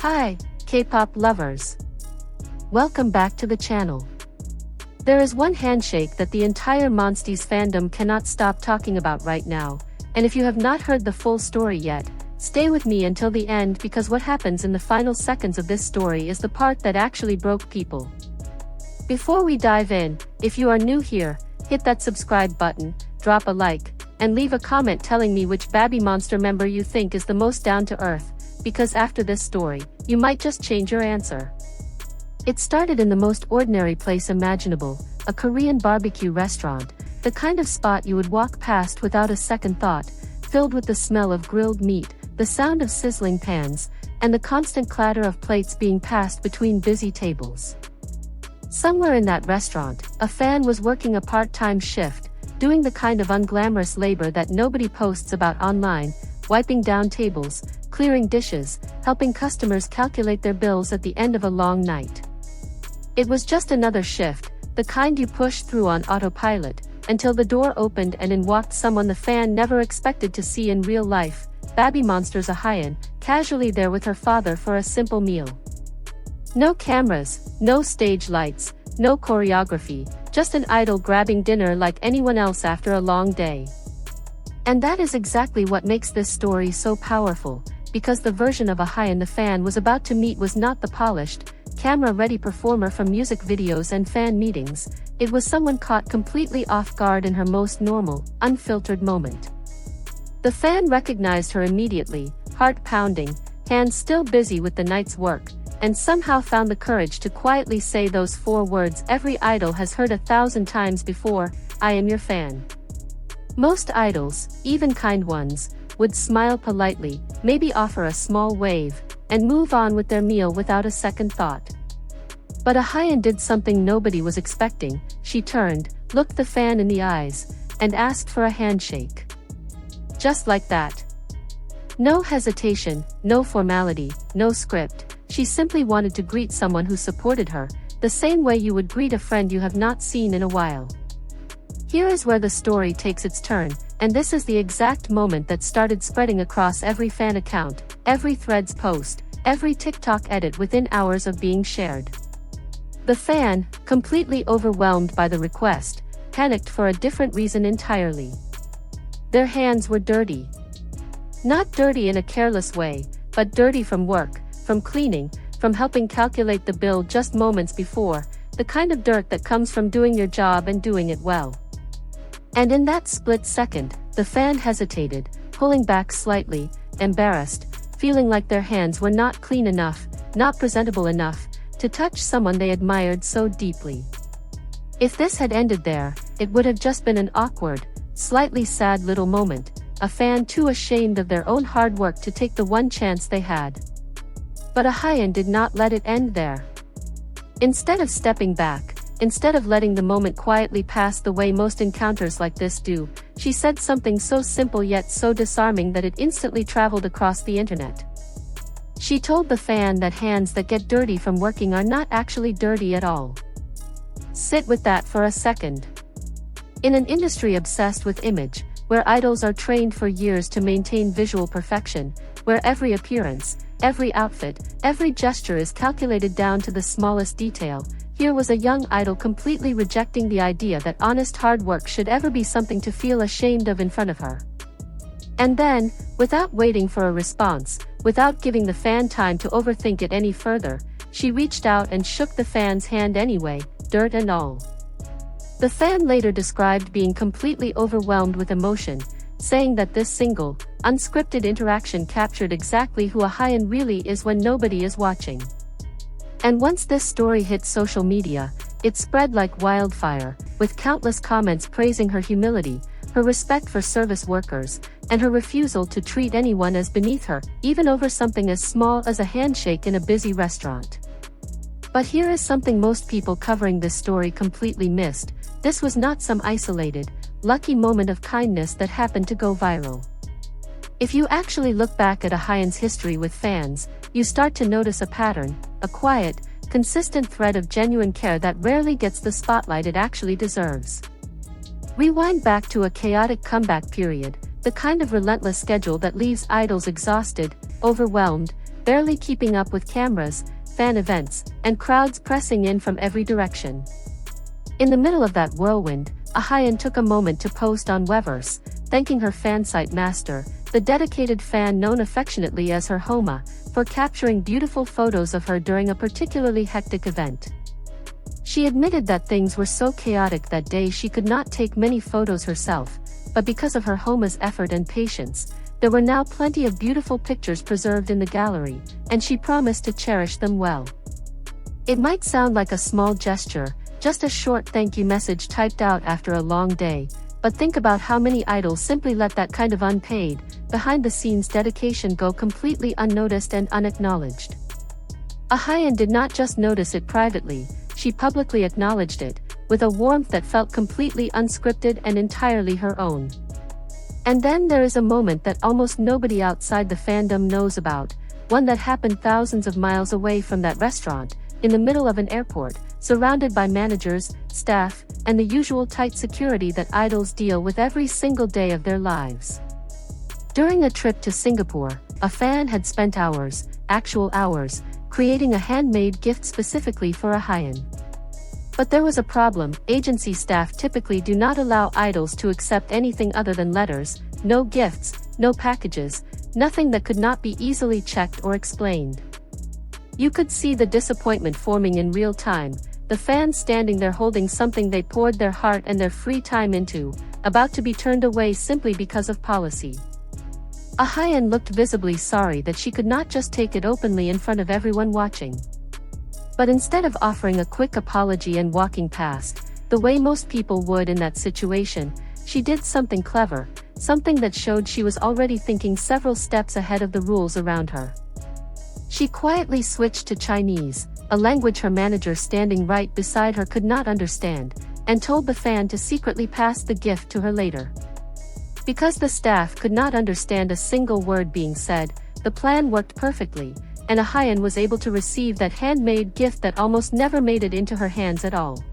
Hi, K-pop lovers. Welcome back to the channel. There is one handshake that the entire MONSTIEZ fandom cannot stop talking about right now, and if you have not heard the full story yet, stay with me until the end because what happens in the final seconds of this story is the part that actually broke people. Before we dive in, if you are new here, hit that subscribe button, drop a like, and leave a comment telling me which Babymonster member you think is the most down-to-earth, because after this story, you might just change your answer. It started in the most ordinary place imaginable, a Korean barbecue restaurant, the kind of spot you would walk past without a second thought, filled with the smell of grilled meat, the sound of sizzling pans, and the constant clatter of plates being passed between busy tables. Somewhere in that restaurant, a fan was working a part-time shift, doing the kind of unglamorous labor that nobody posts about online, wiping down tables, clearing dishes, helping customers calculate their bills at the end of a long night. It was just another shift, the kind you push through on autopilot, until the door opened and in walked someone the fan never expected to see in real life, Babymonster Ahyeon, casually there with her father for a simple meal. No cameras, no stage lights, no choreography, just an idol grabbing dinner like anyone else after a long day. And that is exactly what makes this story so powerful, because the version of Ahyeon the fan was about to meet was not the polished, camera-ready performer from music videos and fan meetings. It was someone caught completely off guard in her most normal, unfiltered moment. The fan recognized her immediately, heart pounding, hands still busy with the night's work, and somehow found the courage to quietly say those 4 words every idol has heard 1,000 times before: "I am your fan." Most idols, even kind ones, would smile politely, maybe offer a small wave, and move on with their meal without a second thought. But Ahyeon did something nobody was expecting. She turned, looked the fan in the eyes, and asked for a handshake. Just like that. No hesitation, no formality, no script. She simply wanted to greet someone who supported her, the same way you would greet a friend you have not seen in a while. Here is where the story takes its turn, and this is the exact moment that started spreading across every fan account, every Threads post, every TikTok edit within hours of being shared. The fan, completely overwhelmed by the request, panicked for a different reason entirely. Their hands were dirty. Not dirty in a careless way, but dirty from work, from cleaning, from helping calculate the bill just moments before, the kind of dirt that comes from doing your job and doing it well. And in that split second, the fan hesitated, pulling back slightly, embarrassed, feeling like their hands were not clean enough, not presentable enough, to touch someone they admired so deeply. If this had ended there, it would have just been an awkward, slightly sad little moment, a fan too ashamed of their own hard work to take the one chance they had. But Ahyeon did not let it end there. Instead of stepping back, instead of letting the moment quietly pass the way most encounters like this do, she said something so simple yet so disarming that it instantly traveled across the internet. She told the fan that hands that get dirty from working are not actually dirty at all. Sit with that for a second. In an industry obsessed with image, where idols are trained for years to maintain visual perfection, where every appearance, every outfit, every gesture is calculated down to the smallest detail, here was a young idol completely rejecting the idea that honest hard work should ever be something to feel ashamed of in front of her. And then, without waiting for a response, without giving the fan time to overthink it any further, she reached out and shook the fan's hand anyway, dirt and all. The fan later described being completely overwhelmed with emotion, saying that this single, unscripted interaction captured exactly who Ahyeon really is when nobody is watching. And once this story hit social media, it spread like wildfire, with countless comments praising her humility, her respect for service workers, and her refusal to treat anyone as beneath her, even over something as small as a handshake in a busy restaurant. But here is something most people covering this story completely missed. This was not some isolated, lucky moment of kindness that happened to go viral. If you actually look back at Ahyeon's history with fans, you start to notice a pattern, a quiet, consistent thread of genuine care that rarely gets the spotlight it actually deserves. Rewind back to a chaotic comeback period, the kind of relentless schedule that leaves idols exhausted, overwhelmed, barely keeping up with cameras, fan events, and crowds pressing in from every direction. In the middle of that whirlwind, Ahyeon took a moment to post on Weverse, thanking her fansite master, the dedicated fan known affectionately as her Homa, for capturing beautiful photos of her during a particularly hectic event. She admitted that things were so chaotic that day she could not take many photos herself, but because of her Homa's effort and patience, there were now plenty of beautiful pictures preserved in the gallery, and she promised to cherish them well. It might sound like a small gesture, just a short thank you message typed out after a long day, but think about how many idols simply let that kind of unpaid, behind-the-scenes dedication go completely unnoticed and unacknowledged. Ahyeon did not just notice it privately, she publicly acknowledged it, with a warmth that felt completely unscripted and entirely her own. And then there is a moment that almost nobody outside the fandom knows about, one that happened thousands of miles away from that restaurant, in the middle of an airport, surrounded by managers, staff, and the usual tight security that idols deal with every single day of their lives. During a trip to Singapore, a fan had spent hours, actual hours, creating a handmade gift specifically for Ahyeon. But there was a problem. Agency staff typically do not allow idols to accept anything other than letters, no gifts, no packages, nothing that could not be easily checked or explained. You could see the disappointment forming in real time, the fans standing there holding something they poured their heart and their free time into, about to be turned away simply because of policy. Ahyeon looked visibly sorry that she could not just take it openly in front of everyone watching. But instead of offering a quick apology and walking past, the way most people would in that situation, she did something clever, something that showed she was already thinking several steps ahead of the rules around her. She quietly switched to Chinese, a language her manager standing right beside her could not understand, and told the fan to secretly pass the gift to her later. Because the staff could not understand a single word being said, the plan worked perfectly, and Ahyeon was able to receive that handmade gift that almost never made it into her hands at all.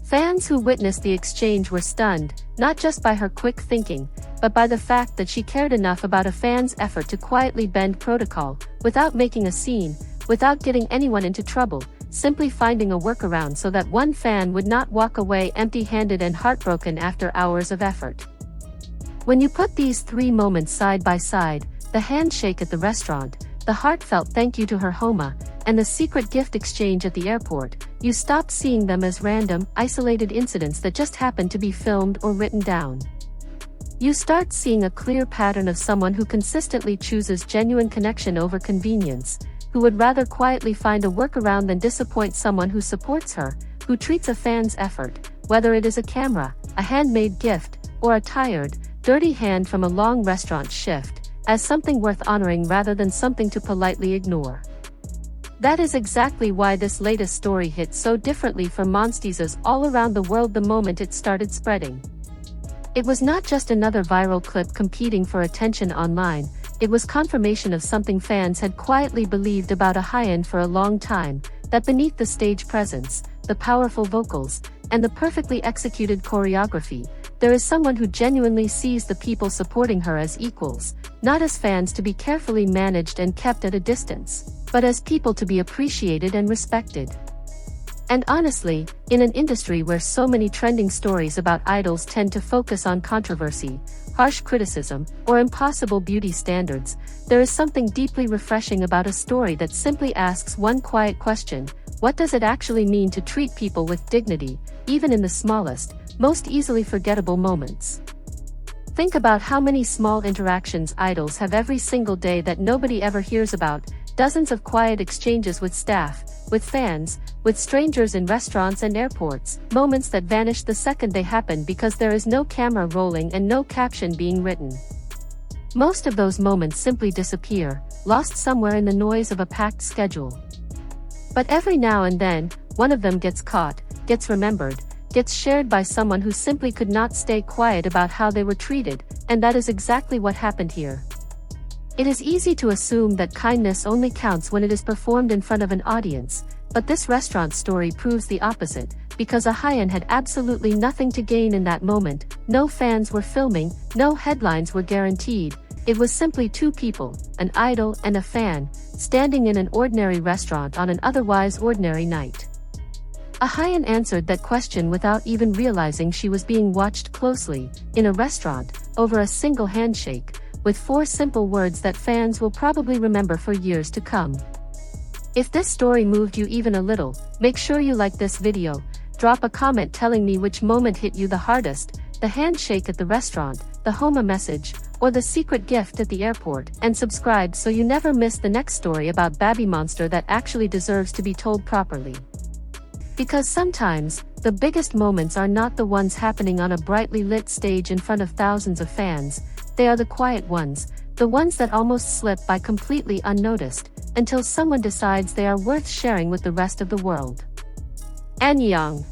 Fans who witnessed the exchange were stunned, not just by her quick thinking, but by the fact that she cared enough about a fan's effort to quietly bend protocol, without making a scene, without getting anyone into trouble, simply finding a workaround so that one fan would not walk away empty-handed and heartbroken after hours of effort. When you put these three moments side by side, the handshake at the restaurant, the heartfelt thank you to her Homa, and the secret gift exchange at the airport, you stop seeing them as random, isolated incidents that just happened to be filmed or written down. You start seeing a clear pattern of someone who consistently chooses genuine connection over convenience, who would rather quietly find a workaround than disappoint someone who supports her, who treats a fan's effort, whether it is a camera, a handmade gift, or a tired, dirty hand from a long restaurant shift, as something worth honoring rather than something to politely ignore. That is exactly why this latest story hit so differently for MONSTIEZs all around the world the moment it started spreading. It was not just another viral clip competing for attention online, it was confirmation of something fans had quietly believed about Ahyeon for a long time, that beneath the stage presence, the powerful vocals, and the perfectly executed choreography, there is someone who genuinely sees the people supporting her as equals, not as fans to be carefully managed and kept at a distance, but as people to be appreciated and respected. And honestly, in an industry where so many trending stories about idols tend to focus on controversy, harsh criticism, or impossible beauty standards, there is something deeply refreshing about a story that simply asks one quiet question: what does it actually mean to treat people with dignity, even in the smallest, most easily forgettable moments? Think about how many small interactions idols have every single day that nobody ever hears about, dozens of quiet exchanges with staff, with fans, with strangers in restaurants and airports, moments that vanish the second they happen because there is no camera rolling and no caption being written. Most of those moments simply disappear, lost somewhere in the noise of a packed schedule. But every now and then, one of them gets caught, gets remembered, gets shared by someone who simply could not stay quiet about how they were treated, and that is exactly what happened here. It is easy to assume that kindness only counts when it is performed in front of an audience, but this restaurant story proves the opposite, because Ahyeon had absolutely nothing to gain in that moment, no fans were filming, no headlines were guaranteed, It was simply two people, an idol and a fan, standing in an ordinary restaurant on an otherwise ordinary night. Ahyeon answered that question without even realizing she was being watched closely, in a restaurant, over a single handshake, with 4 simple words that fans will probably remember for years to come. If this story moved you even a little, make sure you like this video, drop a comment telling me which moment hit you the hardest, the handshake at the restaurant, the Homa message, or the secret gift at the airport, and subscribe so you never miss the next story about Babymonster that actually deserves to be told properly. Because sometimes, the biggest moments are not the ones happening on a brightly lit stage in front of thousands of fans, they are the quiet ones, the ones that almost slip by completely unnoticed, until someone decides they are worth sharing with the rest of the world. Ahyeon.